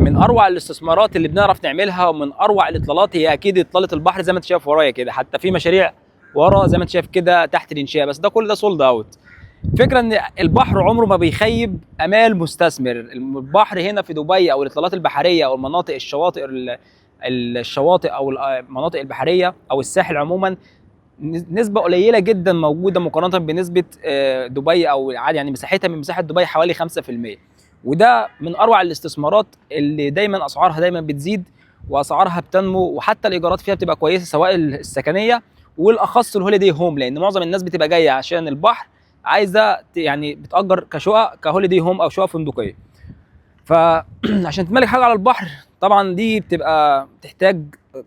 من اروع الاستثمارات اللي بنعرف نعملها ومن اروع الاطلالات هي اكيد اطلاله البحر زي ما انت شايف ورايا كده. حتى في مشاريع ورا زي ما انت شايف كده تحت الانشاء، بس ده كل ده سولد اوت. فكرة ان البحر عمره ما بيخيب امال مستثمر. البحر هنا في دبي او الاطلالات البحريه او المناطق الشواطئ او المناطق البحريه او الساحل عموما نسبه قليله جدا موجوده مقارنه بنسبه دبي، او عادي يعني مساحتها من مساحه دبي حوالي 5%. وده من اروع الاستثمارات اللي دايما اسعارها دايما بتزيد واسعارها بتنمو، وحتى الايجارات فيها بتبقى كويسه سواء السكنيه والاخص الهوليدي هوم، لان معظم الناس بتبقى جايه عشان البحر، عايزه يعني بتأجر كشقق كهوليدي هوم او شقق فندقيه. فعشان تملك حاجه على البحر طبعا دي بتبقى تحتاج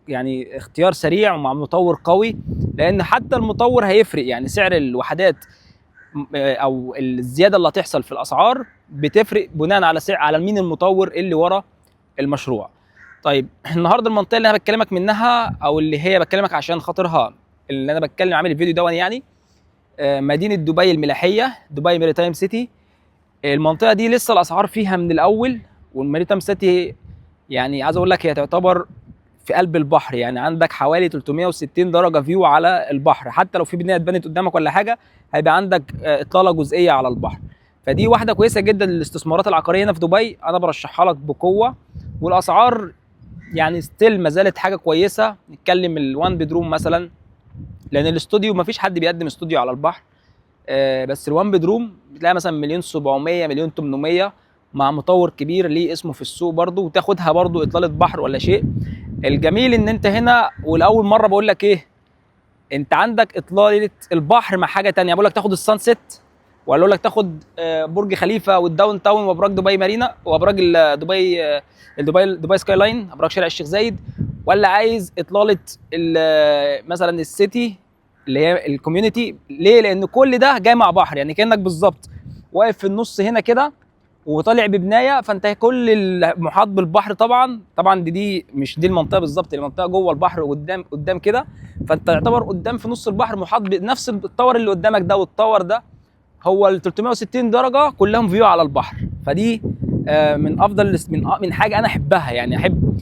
يعني اختيار سريع ومع مطور قوي، لان حتى المطور هيفرق. يعني سعر الوحدات او الزياده اللي هتحصل في الاسعار بتفرق بناء على على مين المطور اللي ورا المشروع. طيب النهارده المنطقه اللي انا بكلمك منها او اللي هي بكلمك عشان خاطرها اللي انا بتكلم عامل الفيديو ده يعني مدينه دبي الملاحيه، دبي ماريتايم سيتي. المنطقه دي لسه الاسعار فيها من الاول، والماريتايم سيتي يعني عايز اقول لك هي تعتبر في قلب البحر، يعني عندك حوالي 360 درجه فيو على البحر. حتى لو في بنايه اتبنت قدامك ولا حاجه هيبقى عندك اطلاله جزئيه على البحر. فدي واحده كويسه جدا للاستثمارات العقاريه هنا في دبي، انا برشحها لك بقوه. والاسعار يعني ستيل ما زالت حاجه كويسه. نتكلم الوان بيدروم مثلا، لان الاستوديو ما فيش حد بيقدم استوديو على البحر، بس الوان بيدروم بتلاقي مثلا 1,700,000 1,800,000 مع مطور كبير ليه اسمه في السوق برضو، وتاخدها برضو اطلاله بحر ولا شيء. الجميل ان انت هنا والاول مره بقول لك ايه، انت عندك اطلاله البحر مع حاجه ثانيه. بقول لك تاخد السان سيت، ولا اقول لك تاخد برج خليفه والداون تاون وابراج دبي مارينا وابراج دبي سكاي لاين، ابراج شارع الشيخ زايد، ولا عايز اطلاله مثلا السيتي اللي هي الكوميونتي. ليه؟ لان كل ده جاي مع بحر، يعني كانك بالظبط واقف في النص هنا كده وطالع ببنايه، فانت كل المحاط بالبحر. طبعا دي مش دي المنطقه بالظبط، المنطقه جوه البحر قدام كده، فانت يعتبر قدام في نص البحر محاط بنفس التاور اللي قدامك ده، والتاور ده هو ال 360 درجه كلهم فيو على البحر. فدي من افضل من حاجه انا احبها، يعني احب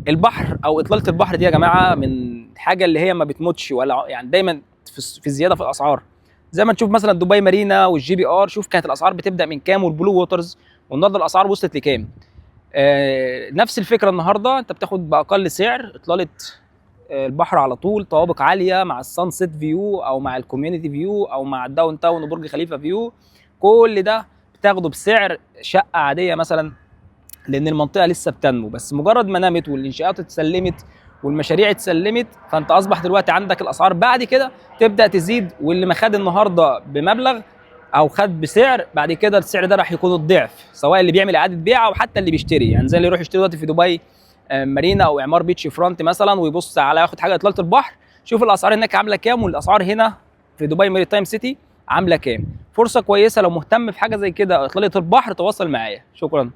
البحر او اطلاله البحر دي يا جماعه، من حاجه اللي هي ما بتموتش ولا يعني دايما في زياده في الاسعار. زي ما تشوف مثلا دبي مارينا والجي بي ار، شوف كانت الاسعار بتبدا من كام، والبلو ووترز، والنهارده الاسعار وصلت لكام. نفس الفكره النهارده انت بتاخد باقل سعر اطلاله البحر على طول، طوابق عاليه مع السان سيت فيو او مع الكوميونتي فيو او مع الداون تاون وبرج خليفه فيو. كل ده بتاخده بسعر شقه عاديه مثلا، لان المنطقه لسه بتنمو. بس مجرد ما نمت والانشاءات اتسلمت والمشاريع اتسلمت، فانت اصبح دلوقتي عندك الاسعار بعد كده تبدا تزيد، واللي ما خد النهارده بمبلغ او خد بسعر، بعد كده السعر ده راح يكون الضعف، سواء اللي بيعمل اعاده بيع او حتى اللي بيشتري. يعني زي اللي يروح يشتري دلوقتي في دبي مارينا او اعمار بيتش فرونت مثلا ويبص على ياخد حاجه اطلاله البحر، شوف الاسعار هناك عامله كام والاسعار هنا في دبي ماريتايم سيتي عامله كام. فرصه كويسه لو مهتم في حاجه زي كده اطلاله البحر، تواصل معايا. شكرا.